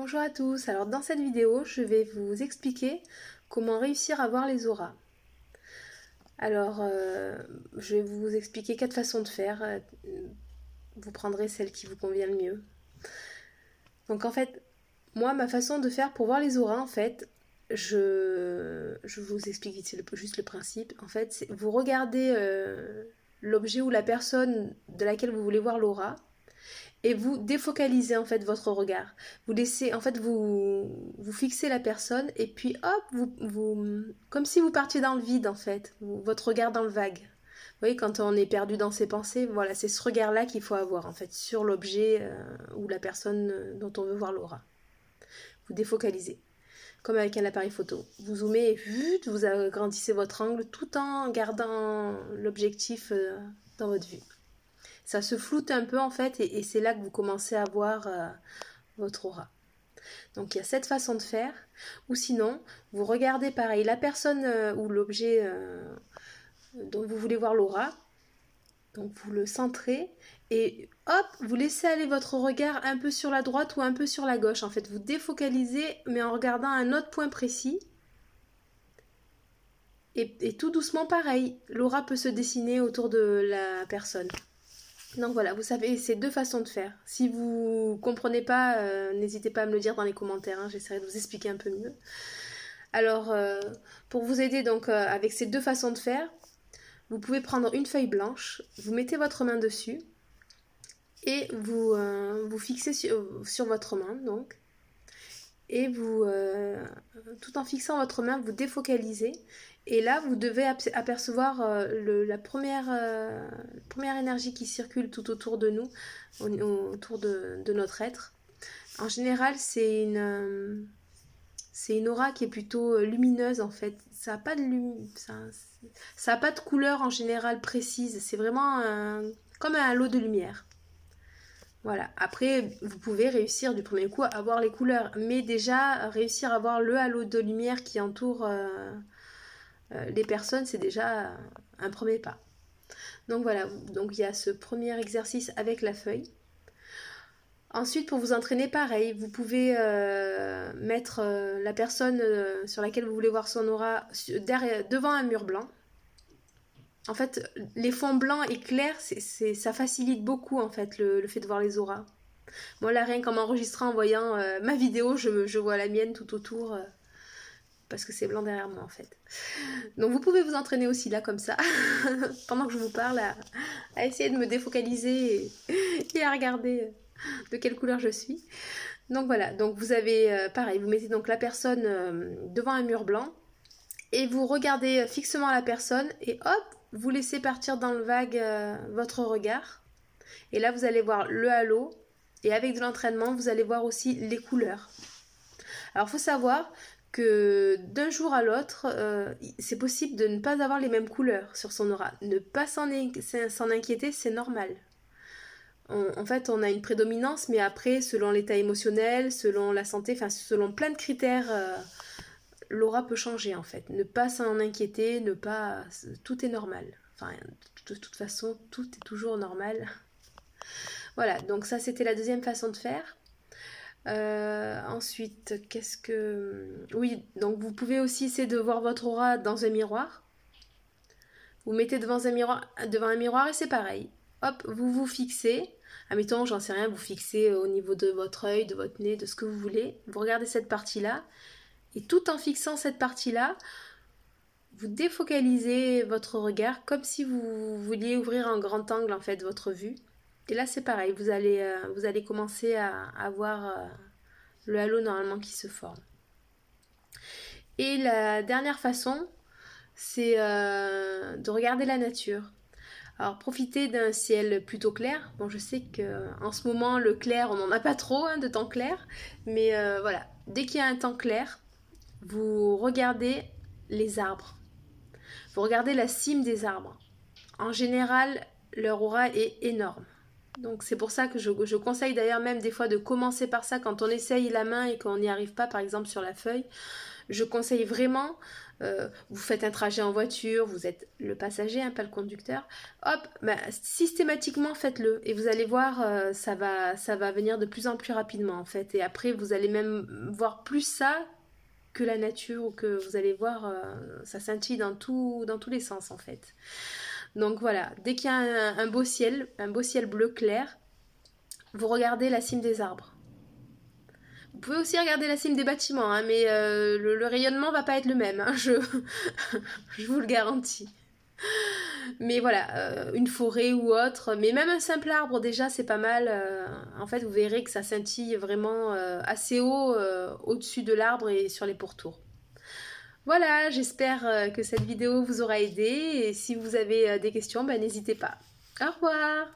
Bonjour à tous, alors dans cette vidéo je vais vous expliquer comment réussir à voir les auras. Alors je vais vous expliquer 4 façons de faire, vous prendrez celle qui vous convient le mieux. Donc en fait, moi ma façon de faire pour voir les auras en fait, je vous explique vite juste le principe. En fait, vous regardez l'objet ou la personne de laquelle vous voulez voir l'aura. Et vous défocalisez en fait votre regard. Vous laissez, en fait, vous fixez la personne et puis hop, comme si vous partiez dans le vide en fait, votre regard dans le vague. Vous voyez, quand on est perdu dans ses pensées, voilà, c'est ce regard-là qu'il faut avoir en fait sur l'objet ou la personne dont on veut voir l'aura. Vous défocalisez, comme avec un appareil photo. Vous zoomez et vous agrandissez votre angle tout en gardant l'objectif dans votre vue. Ça se floute un peu en fait et c'est là que vous commencez à voir votre aura. Donc il y a cette façon de faire. Ou sinon, vous regardez pareil la personne ou l'objet dont vous voulez voir l'aura. Donc vous le centrez et hop, vous laissez aller votre regard un peu sur la droite ou un peu sur la gauche. En fait, vous défocalisez mais en regardant un autre point précis. Et tout doucement pareil, l'aura peut se dessiner autour de la personne. Donc voilà, vous savez, c'est 2 façons de faire. Si vous comprenez pas, n'hésitez pas à me le dire dans les commentaires, hein, j'essaierai de vous expliquer un peu mieux. Alors, pour vous aider donc avec ces 2 façons de faire, vous pouvez prendre une feuille blanche, vous mettez votre main dessus et vous fixez sur votre main, donc. Et vous, tout en fixant votre main, vous défocalisez. Et là, vous devez apercevoir la première énergie qui circule tout autour de nous, autour de notre être. En général, c'est une aura qui est plutôt lumineuse en fait. Ça n'a pas de couleur en général précise. C'est vraiment comme un halo de lumière. Voilà, après vous pouvez réussir du premier coup à voir les couleurs, mais déjà réussir à voir le halo de lumière qui entoure les personnes, c'est déjà un premier pas. Donc voilà, donc il y a ce premier exercice avec la feuille. Ensuite, pour vous entraîner, pareil, vous pouvez mettre la personne sur laquelle vous voulez voir son aura devant un mur blanc. En fait, les fonds blancs et clairs, ça facilite beaucoup en fait le fait de voir les auras. Moi là, rien qu'en m'enregistrant, en voyant ma vidéo, je vois la mienne tout autour, parce que c'est blanc derrière moi en fait. Donc vous pouvez vous entraîner aussi là comme ça, pendant que je vous parle, à essayer de me défocaliser et à regarder de quelle couleur je suis. Donc voilà, donc vous avez, pareil, vous mettez donc la personne devant un mur blanc, et vous regardez fixement la personne, et hop, vous laissez partir dans le vague votre regard. Et là, vous allez voir le halo. Et avec de l'entraînement, vous allez voir aussi les couleurs. Alors, il faut savoir que d'un jour à l'autre, c'est possible de ne pas avoir les mêmes couleurs sur son aura. Ne pas s'en inquiéter, c'est normal. En fait, on a une prédominance, mais après, selon l'état émotionnel, selon la santé, enfin, selon plein de critères... l'aura peut changer en fait. Ne pas s'en inquiéter, tout est normal. Enfin, de toute façon, tout est toujours normal. Voilà, donc ça c'était la deuxième façon de faire. Ensuite, oui, donc vous pouvez aussi essayer de voir votre aura dans un miroir. Vous mettez devant un miroir et c'est pareil. Hop, vous vous fixez. Admettons, j'en sais rien, vous fixez au niveau de votre œil, de votre nez, de ce que vous voulez. Vous regardez cette partie-là. Et tout en fixant cette partie-là, vous défocalisez votre regard comme si vous vouliez ouvrir un grand angle en fait votre vue. Et là c'est pareil, vous allez commencer à voir le halo normalement qui se forme. Et la dernière façon, c'est de regarder la nature. Alors profitez d'un ciel plutôt clair. Bon, je sais qu'en ce moment le clair, on n'en a pas trop de temps clair, mais voilà, dès qu'il y a un temps clair, vous regardez les arbres. Vous regardez la cime des arbres. En général, leur aura est énorme. Donc c'est pour ça que je conseille d'ailleurs même des fois de commencer par ça quand on essaye la main et qu'on n'y arrive pas, par exemple sur la feuille. Je conseille vraiment, vous faites un trajet en voiture, vous êtes le passager, hein, pas le conducteur, hop, bah, systématiquement faites-le et vous allez voir, ça va venir de plus en plus rapidement en fait. Et après, vous allez même voir plus ça que la nature ou que vous allez voir, ça scintille dans tous les sens en fait. Donc voilà, dès qu'il y a un beau ciel bleu clair, vous regardez la cime des arbres. Vous pouvez aussi regarder la cime des bâtiments, hein, mais le rayonnement va pas être le même, hein, je vous le garantis. Mais voilà, une forêt ou autre, mais même un simple arbre déjà c'est pas mal. En fait, vous verrez que ça scintille vraiment assez haut au-dessus de l'arbre et sur les pourtours. Voilà, j'espère que cette vidéo vous aura aidé et si vous avez des questions, ben, n'hésitez pas. Au revoir!